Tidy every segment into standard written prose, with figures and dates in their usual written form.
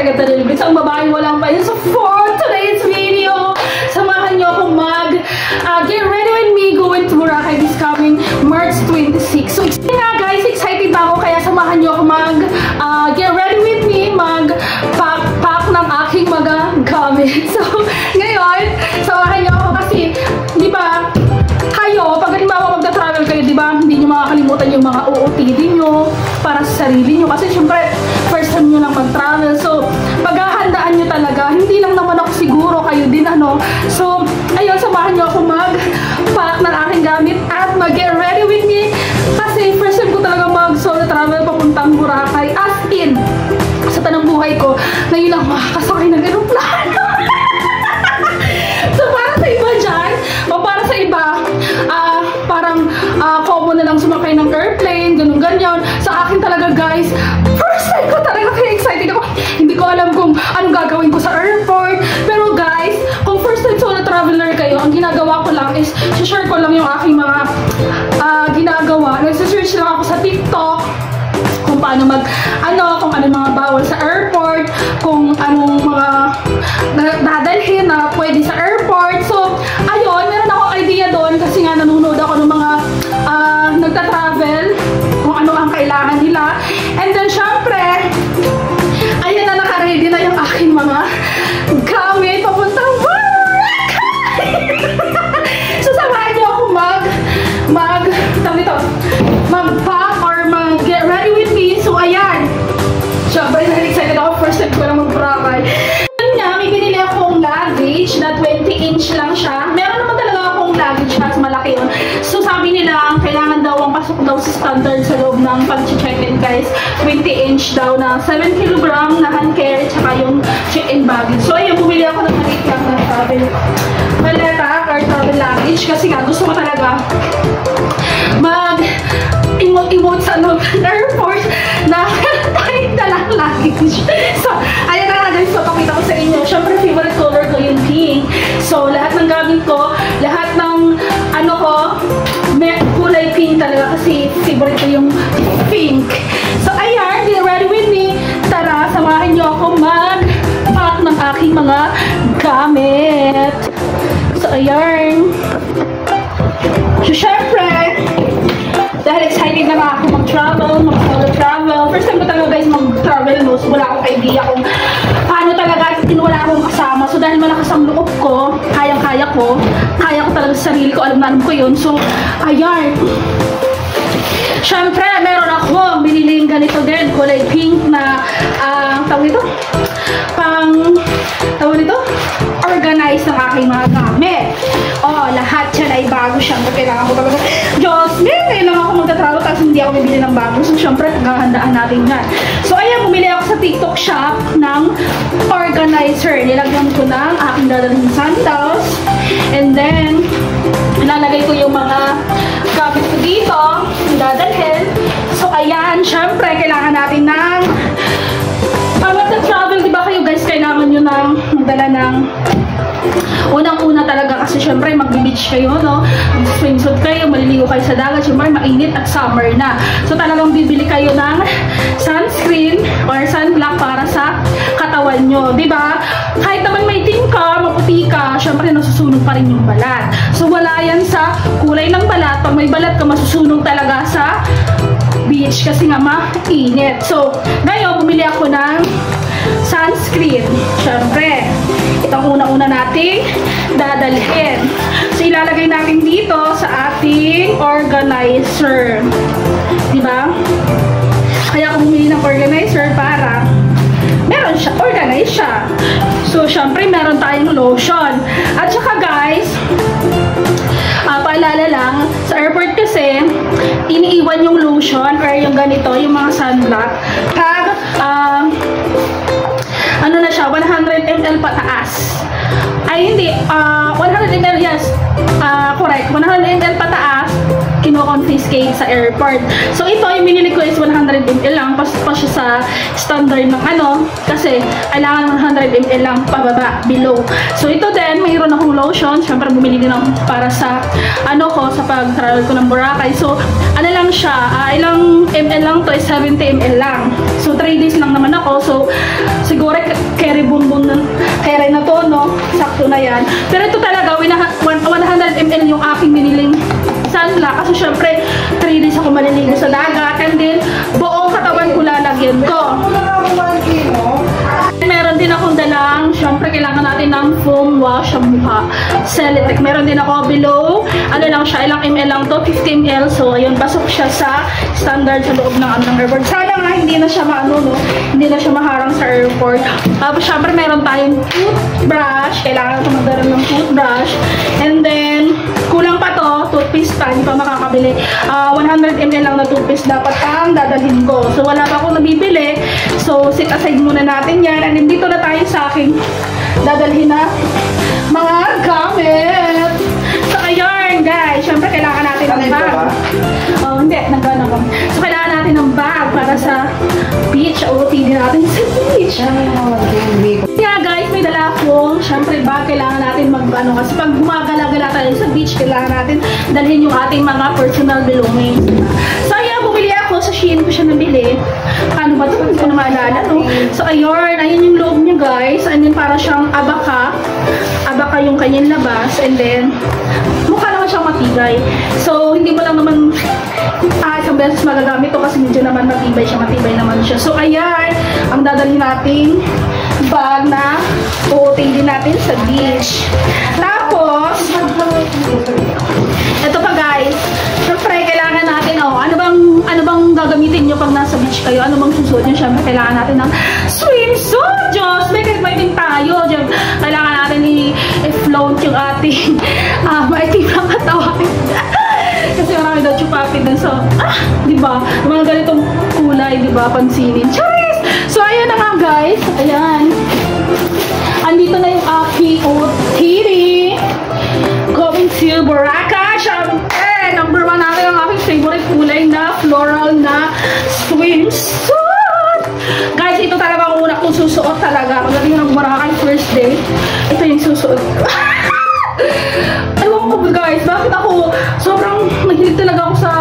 agad na delivery. So, ang babae walang pa yun. So, for today's video, samahan nyo akong get ready with me going to Boracay this coming March 26. So, nga guys, excited na ako. Kaya samahan nyo ako get ready with me, pack ng aking mga gamit. So, ngayon, samahan nyo ako kasi, di ba, kayo, pag halimbawa magta-travel kayo, di ba, hindi nyo makakalimutan yung mga OOTD nyo para sa sarili nyo. Kasi syempre, first time nyo lang mag-travel. So, paghahandaan nyo talaga, hindi lang naman ako siguro, kayo din, ano. So, ayun, samahan nyo ako mag-pack ng aking gamit at mag-get ready with me. Kasi first time ko talaga mag-solo travel papuntang Boracay. As in, sa tanang buhay ko, ngayon lang makakasakay ng aeroplano. So, para sa iba dyan, o para sa iba, parang common na lang sumakay ng airplane, ganun-ganyan. Sa akin talaga, guys, first time ko talaga, kaya excited ako. Hindi ko alam kung anong gagawin ko sa airport. Pero guys, kung first time solo traveler kayo, ang ginagawa ko lang is, share ko lang yung aking mga ginagawa. Nagsasearch lang ako sa TikTok kung paano kung anong mga bawal sa airport, kung anong mga dadalhin na pwede sa airport. So, ayun, meron akong idea doon kasi nga nanonood ako ng mga nagta-travel, kung ano ang kailangan nila. And then, syempre, ayun na, naka-ready na yung aking mga gamit papuntang Boracay! So, samahan niyo ako mag-pack or mag-get ready with me. So, ayan. Syempre, excited ako. First time ko lang mag-Boracay. Yun nga, may binili akong luggage na 20-inch lang siya. Meron naman talaga akong luggage na malaki yun. So, sabi nila, kailangan daw ang pasok daw sa standard sa loob ng pag-check-in, guys. 20-inch daw na 7 kg na hand carry, tsaka yung check-in baggage. So, ayun, bumili ako ng maliit lang na travel maleta or travel luggage kasi nga gusto ko talaga mag-emote sa airport na kahit na lang luggage. So, ayan na guys, so pakita ko sa inyo. Siyempre, favorite color ko yung pink. So, lahat ng gamit ko, lahat ng may kulay pink talaga kasi favorite ko yung pink. So, ayan, get ready with me. Tara, samahan nyo ako mag-pack ng aking mga gamit. So, ayan. So, syempre, dahil excited na nga ako mag-travel, mag-solo travel. First time ko talaga guys mag-travel, no? So, wala akong idea kung paano talaga, wala akong kasama. So, dahil malakas ang loob ko, kaya ko talaga sa sarili ko, alam ko yun. So, ayan. Syempre, meron ako biniling ganito din, kulay pink na, tawag nito, organize ng aking mga gamit. Lahat yan ay bago. Syempre, kailangan ko talaga, Diyos, kailangan ako magta-travel kasi hindi ako bibili ng bago. So, syempre, naghahandaan natin yan. So, ayan, bumili ako sa TikTok shop ng organizer. Nilagyan ko ng aking dadalhin sandals. And then, ilalagay ko yung mga gamit ko dito, dadalhin. So, ayan, syempre, kailangan natin ng magta-travel, di ba kayo guys, kailangan nyo nang magdala ng unang-una talaga kasi syempre magbe-beach kayo, no? Mag-swimsuit kayo, maliligo kayo sa dagat, syempre mainit at summer na. So talagang bibili kayo ng sunscreen or sunblock para sa katawan nyo, di ba? Kahit naman may itim ka, maputi ka, syempre nasusunog pa rin yung balat. So wala yan sa kulay ng balat. Pag may balat ka, masusunog talaga sa beach kasi nga mainit. So, ngayon, bumili ako ng sunscreen. Syempre, itong una-una nating dadalhin. So, ilalagay natin dito sa ating organizer. Diba? Kaya ako bumili ng organizer para meron siya, organize siya. So, syempre, meron tayong lotion. At saka, guys, paalala lang, sa airport kasi, iniiwan yung lotion or yung ganito, yung mga sunblock, pag, na siya, 100 ml pataas. ay hindi, 100 ml, yes, correct, 100 ml pataas, kino-confiscate sa airport. So ito, yung binili ko is 100 ml lang, pa siya sa standard ng kasi kailangan 100 ml lang pababa, below. So ito din, mayroon akong lotion, syempre bumili din ako para sa sa pag-travel ko ng Boracay. So ano lang siya, ilang ml lang to, is 70 ml lang. So 3 days lang naman ako, so siguro carry bumbong carry na to, no? Sakto na yan. Pero ito talaga, 100 ml yung aking biniling sunblock kasi syempre 3 days ako maliligo sa dagat, and then buong katawan ko lalagyan ko. Meron din akong dalang, syempre kailangan natin ng foam wash sa mukha, Celetec. Meron din ako below, lang siya, ilang ml lang to, 50 ml. So ayun, pasok siya sa standard sa loob ng airport. Sana nga hindi na siya hindi na siya maharang sa airport. Tapos syempre meron tayong toothbrush, kailangan ko magdala ng toothbrush, and then kulang pa to, toothpaste pa, hindi pa makakabili. 100 ml lang na toothpaste dapat ang dadalhin ko. So wala pa akong nabibili, so set aside muna natin yan. And then dito na tayo sa aking dadalhin na mga gamit. So ayun guys, syempre kailangan natin ng bag. Hindi, nagano ko. So kailangan natin ng bag para sa beach. OOTD natin sa beach. Yeah guys, may dala akong syempre bag. Kailangan natin kasi pag gumagala-gala tayo sa beach, kailangan natin dalhin yung ating mga personal belongings. So ayan, bumili ako sa Shein ko siya nabili. Ano ba ito? Hindi ko na maalala, no? So ayun yung loob niya guys. And then para siyang abaka yung kanyang labas, and then mukha naman siyang matibay. So hindi mo lang naman isang beses magagamit to kasi medyo naman matibay naman siya. So ayan ang dadalhin nating bag na OOTD natin sa beach. Tapos ito pa guys, syempre kailangan natin ano bang gagamitin nyo pag nasa beach kayo? Ano bang susuot nyo? Syempre kailangan natin ng swimsuit. Diyos, may din tayo. Kailangan natin i-float yung ating maitim lang katawan. Kasi marami daw chupapi dun. So, diba? Mga ganitong kulay, diba? Pansinin. Charis! So, ayan na nga guys. Ayan. Andito na yung aking OOTD. Going to Boracay. Syempre, number 1 natin ang aking favorite kulay na floral na swimsuit. Guys, ito talaga ang una kong susuot talaga. Pagdating ng Boracay first day, ito yung susuot. Ewan ko guys, bakit ako sobrang naghilig talaga ako sa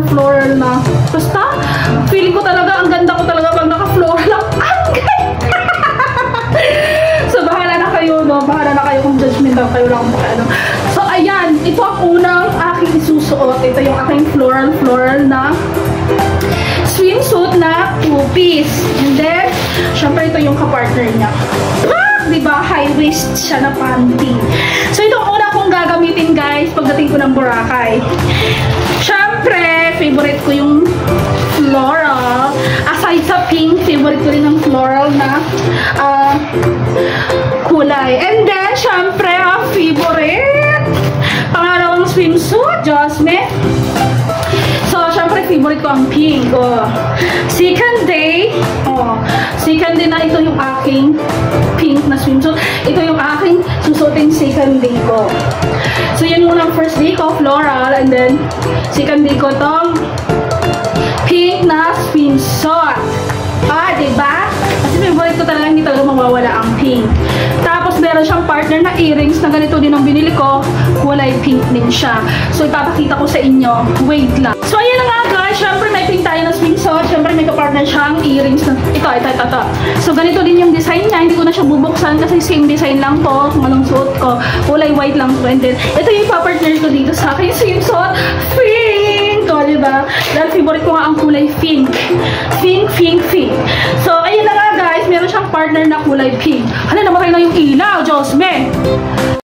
floral na. Basta, feeling ko talaga, ang ganda ko talaga pag naka-floral lang. Ang ganda! So, bahala na kayo, no? Bahala na kayo kung judgmental kayo lang. So, ayan, ito ang unang aking isusuot. Ito yung aking floral na swimsuit na 2-piece. And then, syempre ito yung kapartner niya. Diba? High waist siya na panty. So, ito ang una kong gagamitin guys pagdating ko ng Boracay. Syempre, favorite ko yung floral. Aside sa pink, favorite ko rin ang floral na kulay. And then, syempre, ang favorite pangalawang swimsuit, Josme. So, syempre, favorite ko ang pink. Second day na ito yung aking pink na swimsuit. Ito yung aking susuotin second day ko. So, yun muna ang first day ko, floral. And then, second day ko tong pink na swimsuit. Diba? Kasi favorite ko talaga, hindi talaga mawawala ang pink. Tapos, meron siyang partner na earrings na ganito din ang binili ko. Kulay pink din siya. So, ipapakita ko sa inyo. Wait lang. So, ayan na nga guys. Syempre, may pink tayo na swimsuit. Syempre, may kapartner siyang earrings na ito. So, ganito din yung design niya. Hindi ko na siya bubuksan kasi same design lang to. Kung anong suot ko. Kulay white lang to. And then, ito yung ipapartner ko dito sa akin. Swimsuit. Pink! Diba? Dahil favorite ko nga ang kulay pink. Pink. So, ayun na nga guys. Meron siyang partner na kulay pink. Hala, namatay na yung ilaw. Diyos me!